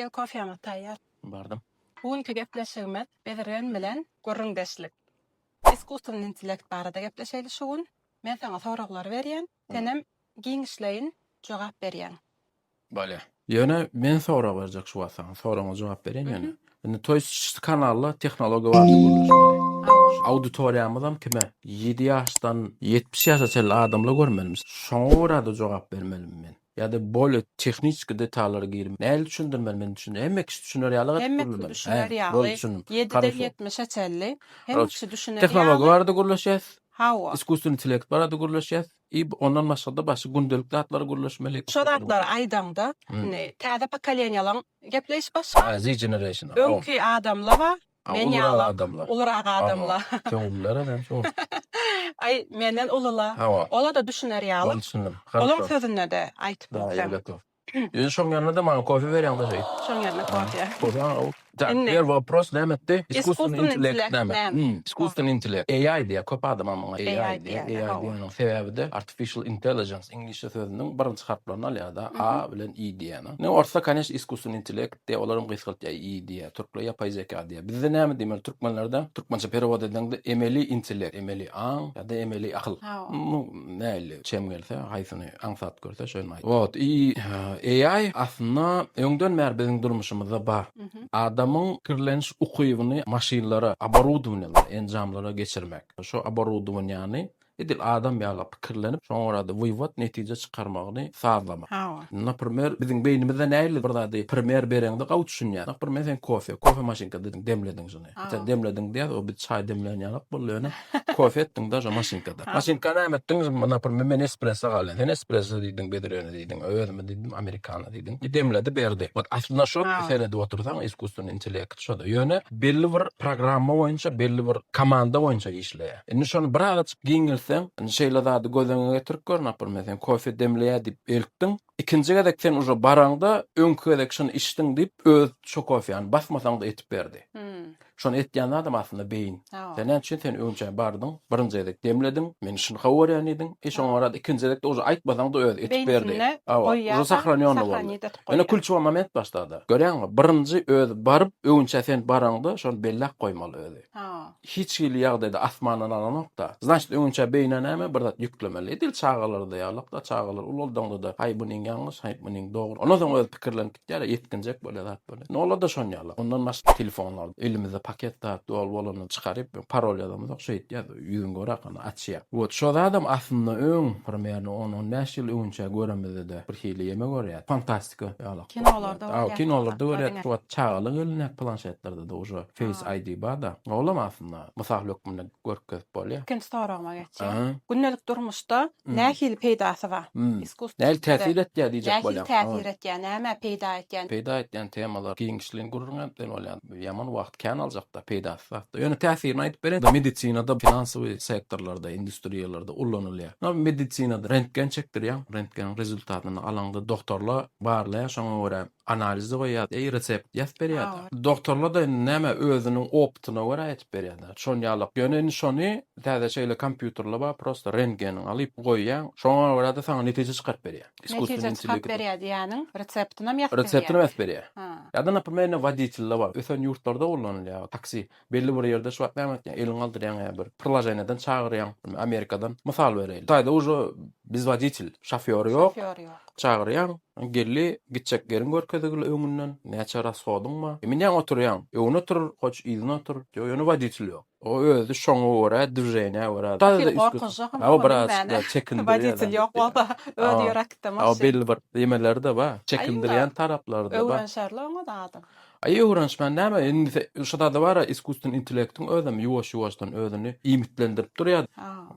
gel kofyama taýýar. Bardım. Bugünkü gepleşigimiz Bederen bilen görüňdeşlik. Iskustuň intellekt barada gepleşeýli şugun. Men saňa soraglar berýän, senem giňişleýin, jogap berýän. Bale. Ýöne men sorak berjek şu wagtdan. Soraňa jogap berýän ýöne. Indi Toys kanalda tehnologiýa bardy guruluşmaly. Auditoriýamyzam kime? 7 ýaşdan 70 ýaşa çel adamlar görmelim. Şoňa da jogap bermelim men. Ya da böyle teknik detallara girim. Näle düşündirmeli men düşün. Hemme kişi düşünür ýaly. Hemme düşünür ýaly. 7-den 70'e çelli. Hemme kişi düşünür ýaly. Tehnologiýa bardy guruluşýar. Hawa. Iskustuň intellekt barada guruluşýar. Ondan başga başga gündelik datlara guruluşmaly. Şu datlar aýdamda, täze pokoleniýalaryň gepleş başga. Z generation. Öňki adamlar var. Men ýaly adamlar. Uluraň adamlar. Köňüllere ben şu. Ay menden ulula. Hawa. Ola da düşünür ýaly. Düşündüm. Olaň sözüne de aýtyp berdim. Şoň ýanyna da maňa kofe berýän da şey. Şoň ýanyna kofe. Der вопрос nämetdi? Iskustuň intellekt näme? Iskustuň intellekt. AI diye köp adam ama AI diye. Diýeniň sebebi de artificial intelligence İngilizce sözüniň birinji harflaryny alýar-da A bilen I diýeni. Ne orsa kaneş iskustuň intellekt de olaryň gysgaltya I diye. Türkçe yapay zeka diye. Bizde näme diýmeli türkmenlerde? Türkmençe perewod edilende emeli intellekt, emeli aň ýa-da emeli akyl. Näle çemgelse, haýsyny aňsat görse şöyle. Wot AI aslında öňden bäri biziň durmuşymyzda bar. Adamın kirleniş ukybyny maşinlara, оборудованияlara, enjamlara geçirmek. Şu оборудованияны edil adam ýaly pikirlenip, şoňra da wywat netije çykarmagyny sağlamak. Naprimер, biziň beýnimizde näle bir zady primer bereňde gawy düşünýär. Naprimер, sen kofe maşinka dedin, demledin şunu. Sen demledin diýär, o bir çay demleýän bolýar. Kofe etdiň da maşinkada. Maşinka näme etdiň? Naprimер, men espresso galan. Sen espresso diýdiň, bedrene diýdiň, özüme diýdim, amerikana diýdim. Demledi berdi. Wat aslında şo senede otursaň iskustuň intellekt şo da ýöne belli bir programma boýunça, belli bir komanda boýunça işleýär. Indi şonu bir agaç giňilsen, şeýle zady gözüňe getirip gör, naprimер, sen kofe demleýär diýip eltdiň. İkinci gedek sen uja baranda öňkü gedek şunu içdiň diýip öz şo kofeýany basmasaň da etip berdi. Şonu etýän adam aslında beýin. Sen näçe sen öňçe bardyň, birinji gedek demlediň, men şunu hawaryan ediň, şoňra da ikinji gedek uja aýtmasaň da öz etip berdi. Uja sahranyň boldy. Ene kulçuwa moment başlady. Görýäňmi? Birinji öz baryp öňçe sen baranda şonu bellek goýmaly özi. Hiç hili ýagdaýda asmandan alan nokta. Значит, öňçe beýne näme bir zat ýüklemeli. Edil çağalarda ýalyp da çağalar ululdaňda da hay bunyň ýalňyş, hay bunyň dogry. Ondan soň öz pikirlenip gitýär, yetkinjek bolýar zat bolýar. Ne olar da şon ýaly. Ondan başga telefonlar elimizde paketde dol bolany çykaryp parol ýazamyz, şo etýär, ýüzüň gorakany açýar. Wot şo adam aslında öň primerini 10-15 ýyl öňçe göremizde bir hili ýeme görýär. Fantastika ýaly. Kinolarda var. Kinolarda görýär. Şu çağalyň elinde planşetlerde de uja Face ID bada. Olam aslında masahluk bilen görkezip bolýar. Ikinci soragma geçýär. Gündelik durmuşda nähili peýdasy bar? Iskustuň. Näle täsir etýär diýjek bolýar. Täsir etýär, näme peýda etýän? Peýda etýän temalar giňişliň gurulýan bolýar. Ýaman wagt kan aljakda peýda etdi. Ýöne täsirini aýdyp beren. Medisinada, finansiw sektorlarda, industriýalarda ullanylýar. Medisinada rentgen çekdirýär. Rentgen rezultatyny alanda doktorlar barlaýar, şoňa görä analizi goýýar, resept ýazıp berýär. Doktorlar da näme özüniň optyna görä etip berýär. Şon ýalyk ýöne şonu täze şeýle kompýuterler bar, prosta rentgeni alyp goýýar. Şoňa görä da saňa netije çykaryp berýär. Iskustuň intellekt berýär diýäniň reseptini ýazıp berýär. Reseptini ýazıp berýär. Ýa-da naprimер водительler bar. Ösen ýurtlarda ullanylýar. Taksi belli bir ýerde şu wagt eliň aldyrýan bir prilajeneden çağırýan Amerikadan mysal bereýin. Taýda uja biz waditel, şoför ýok. Çağırýan, gelli gitjek yerin görkezigil öňünden näçe rasgodyňmy? Men ýa oturýan, öňüne otur, hoç ýylyna otur, ýöne waditel ýok. O özü şoňa görä, düjene görä. Taýda biraz çekindiriyor. Waditel ýok bolsa, öňe ýörekde maşyn. Belli bir ýemeler de bar, çekindirýän taraplar da bar. Öwrenşärler da adam. Öwrenşmän näme? Indi şurada da bar, iskustuň intellektiň özüm ýuwaş-ýuwaşdan özüni imitlendirip durýar.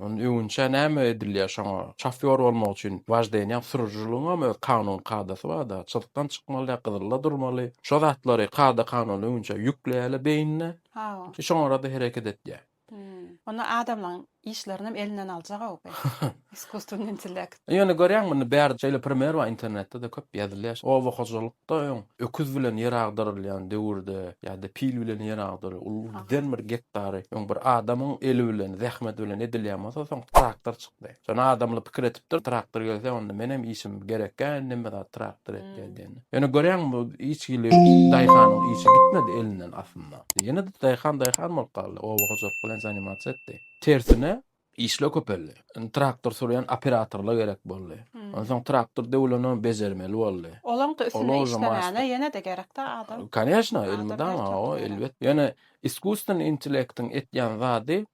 Onu öňçe näme edilýär şoňa? Şoför bolmak üçin wajdaýan sürüjüligiň kanun kadasy bar da, çylykdan çykmaly, gyzylda durmaly. Şo zatlary kada kanuny öňçe ýükleýäli beýnine. Şoňra da hereket etýär. Onu adamlaryň işlerini elinden alacak o be. İskustun intellekt. Ýöne görýäňmi bäri şeýle premier we internetde de köp ýazylýar. O wagtjylykda ýöň öküz bilen ýer agdyrylýan döwürde ýa-da pil bilen ýer agdyry, uldan bir gektary, ýöň bir adamyň eli bilen, zähmet bilen edilýän bolsa, soň traktor çykdy. Şonu adamly pikir etipdir, traktor gelse onda menem işim gerekkä, neme da traktor etdiň. Ýöne görýäňmi işçili daýhanyň işi gitmedi elinden aslında. Ýene de daýhan bolýar. O wagtjylyk bilen zanimasiýa etdi. Tersine işle köpelli. Traktor sürýän operatorlar gerek boldy. Ondan traktor döwleni bejermeli boldy. Olaň da üstüne Olar işlemäne ýene de gerek da adam. Конечно, Adam elmeden her o türlü elbet. Yani iskusten intellektin etýän zady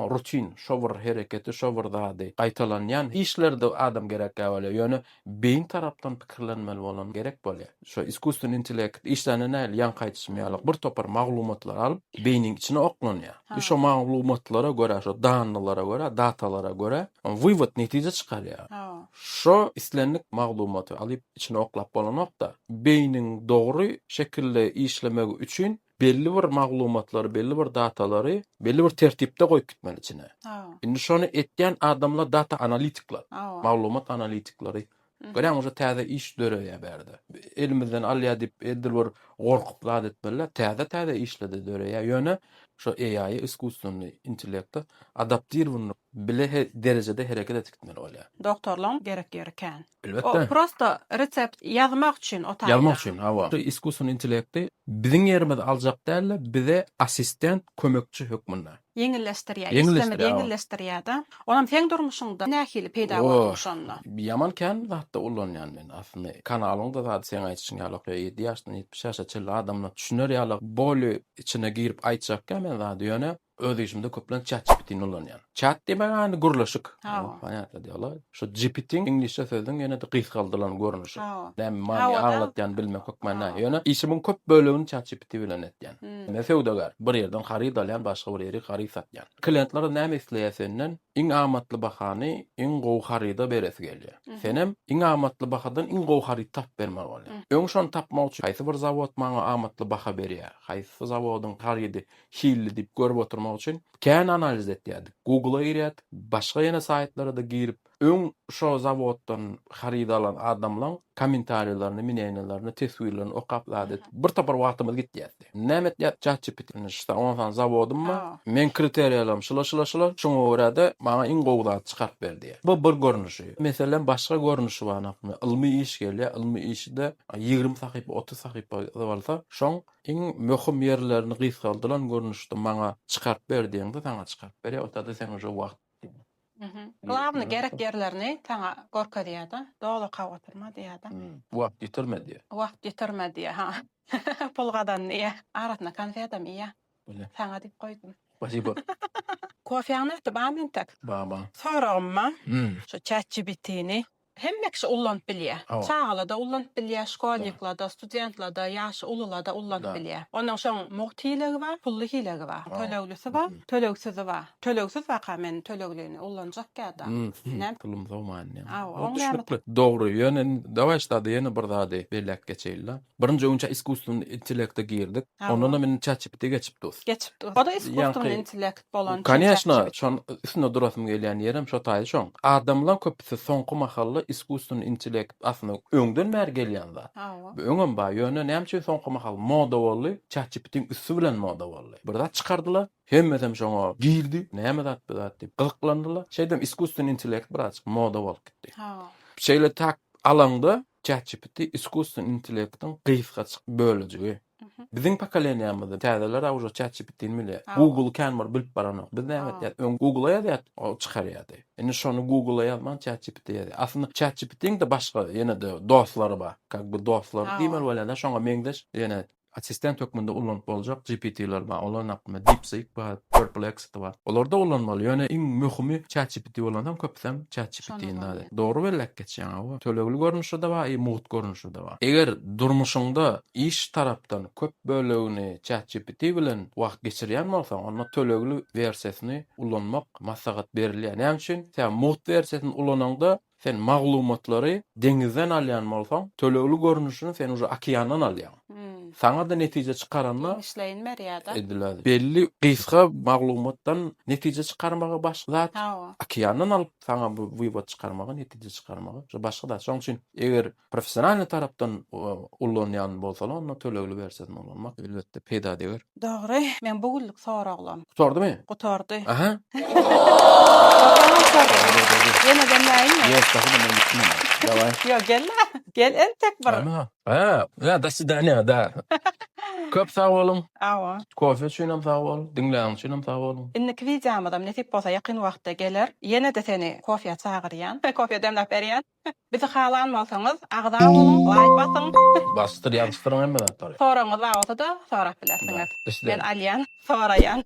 rutin, şowur hereketi, şowur zady gaýtalanýan işlerde adam gerek bolýar. Yani beyin tarapdan pikirlenmeli bolan gerek bolýar. Şo iskusten intellekt işlerine näil ýan gaýtysmaýarlyk bir topar maglumatlar alyp beyniň içine oklanýar. Şo maglumatlara görä, şo danylara görä, datalara görä wywod netije çykarýar. Şo islenlik maglumaty alyp içine oklap bolanokda beyniň dogry şekilde işlemegi üçin belli bir maglumatlary, belli bir datalary, belli bir tertipde goýup gitmeli içine. Indi şonu etýän adamlar data analitikler, maglumat analitikleri. Görәň oňa täze iş döreýär berdi. Elimizden alýa dip edilwer gorkup zat etmeler, täze işledi döreýär. Ýöne şo AI iskusyonly intellekti adaptir bunu bile derejede hereket etmeli bolýar. Doktorlar gereken. Elbette. O prosta resept yazmak için o taýda. Yazmak için, hawa. Şu iskusyonly intellekti biziň ýerimizde aljak däl, bize assistent, kömekçi hökmünde. Yeňilleşdirýär, islemedi yeňilleşdirýär da. Onam seň durmuşyňda nähili peýda bolmuş onda. Yaman kan zatda ulanýan men aslında kanalyňda zat sen aýtýan ýalyk 7 ýaşdan 70 ýaşa çyl adamlar düşüner ýalyk boly içine girip aýtjakka men zat ýöne öz işimde köplen ChatGPT'ni ulanýan. Chat diýmegani gurlaşyk. Panýatly diýerler. Şu GPT ingilisçe sözüň ýene de gysgaldylan görnüşi. Näme many anlatýan bilmek hökmänä. Ýöne işimiň köp bölümini ChatGPT bilen etýän. Meseudagar bir ýerden haryt alýan, başga bir ýeri haryt satýan. Klientlara näme isleýäsenden iň amatly bahany iň gowy haryda beresi gelýär. Senem iň amatly bahadan iň gowy haryt tap bermek bolýar. Öň şonu tapmak üçin haýsy bir zawod maňa amatly baha berýär. Haýsy zawodyň harydy hilli dip görüp oturmak üçin kän analiz etýärdi. Google'a girýät, başga ýene saytlara da girip öň şo zawoddan haryt alan adamlaryň kommentariýalaryny, minäýnelerini, teswirlerini okap zadet. Bir tapar wagtymyz gitýärdi. Näme etýär ChatGPT'ni şsta ondan zawodum ba, men kriteriýalarym şula şoňa görä maňa iň gowy zat çykaryp berdi. Bu bir görnüşi. Meselem başga görnüşi bar näme? Ilmi iş gelýär, ilmi işde 20 sahypa, 30 sahypa bolsa, şoň iň möhüm ýerlerini gysgaldylan görnüşde maňa çykaryp berdiňde taňa çykaryp berýär. Otada sen şu wagt Glavny gerek yerlerini taňa gorka diýär da, dogly kawatyrma diýär da. Wagt ýetirmedi. Wagt ýetirmedi, ha. Polgadan ýa, aratyna konfetam ýa. Taňa dip goýdum. Spasibo. Kofeňni tamamen tak. Baba. Soragma. Şu ChatGPT'ni hemme kişi ullanıp bilýär. Çağalada ullanıp bilýär, şkolniklarda, studentlarda, ýaşy ulularda ullanıp bilýär. Onuň şoň muhtiligi bar, pully hilegi bar, töleglisi bar, tölegsizi bar. Tölegsiz waka men töleglerini ullanjak gäda. Näme pulum zamanny. O Dogry, ýöne dawaşda ýene bir zady belek geçeýler. Birinji öňçe iskusyonly intellekte girdik. Ondan men ChatGPT'ge geçipdi. O da iskusyonly intellekt bolan. Конечно, şon üstüne durasym gelýän ýerim şo taýy şoň. Adamlar köpüsi soňky mahalda iskusyonly intellekt aslında öňden bäri gelýän zat. Öňem ba ýöne näme üçin soňky mahal moda boldy, ChatGPT'niň üstü bilen moda boldy. Bir zat çykardylar. Hemmesem şoňa girdi. Näme zat bu zat diýip gylyklandylar. Şeýdem iskusyonly intellekt birazçyk moda bolup gitdi. Şeýle tak alanda ChatGPT iskusyonly intellektiň gysga çyk bölejigi. Biziň pokoleniýamyzda täzeler awja ChatGPT'ni bilýär. Google kämer bilip baranyk. Biz näme etýär? Google'a ýazýar, o çykarýardy. Indi şonu Google'a ýazman ChatGPT ýazýar. Aslında ChatGPT'niň de başga ýene de dostlary bar. Kakby dostlar diýmel bolýar, şoňa meňdeş ýene assistent hökmünde ulanyp boljak GPT'ler bar. Olar näme DeepSeek bar, Perplexity bar. Olarda ulanmaly. Ýöne iň möhümi ChatGPT bolandan köpsem ChatGPT'ni. Dogry belek geçýän. Tölegli görnüşi de bar, muht görnüşi de bar. Eger durmuşyňda iş tarapdan köp bölegini ChatGPT bilen wagt geçirýän bolsaň, onda tölegli versiýasyny ulanmak maslahat berilýär. Näme üçin? Sen muht versiýasyny ulananda sen maglumatlary deňizden alýan bolsaň, tölegli görnüşini sen uja okeandan alýan. Saňa da netije çıkaranlar İşleyin meriyada. ediladi. Belli gysga maglumatdan netije çıkarmaga başlat. Ha. Okeandan alıp saňa bu wywat çıkarmaga, netije çıkarmaga. Başga da. Şoň üçin eger professional tarapdan ullanýan bolsalar, onda tölegli bersen bolanmak elbetde peýda diýer. Dogry. Men bugünlük soraglam. Sordumy? Gutardy. Aha. Yine demleyin mi? Yes, tabii ben gitmem. Davay. Yok gel la. Gel en tek bir. Ama. Ya da sidania da. Köp sağ olun. Awa. Kofe şunam sağ ol. Dinleyen şunam sağ olun. Innik videomadam netip bolsa yakın wagtda gelir. Yine de seni kofya çağıryan. Kofya demlep berýän. Bizi halanmasaňyz agda bolun, like basın. Bastır yazdıran emmi da. Soraňyz bolsa da sorap bilersiňiz. İşte. Ben Alyan, sorayan.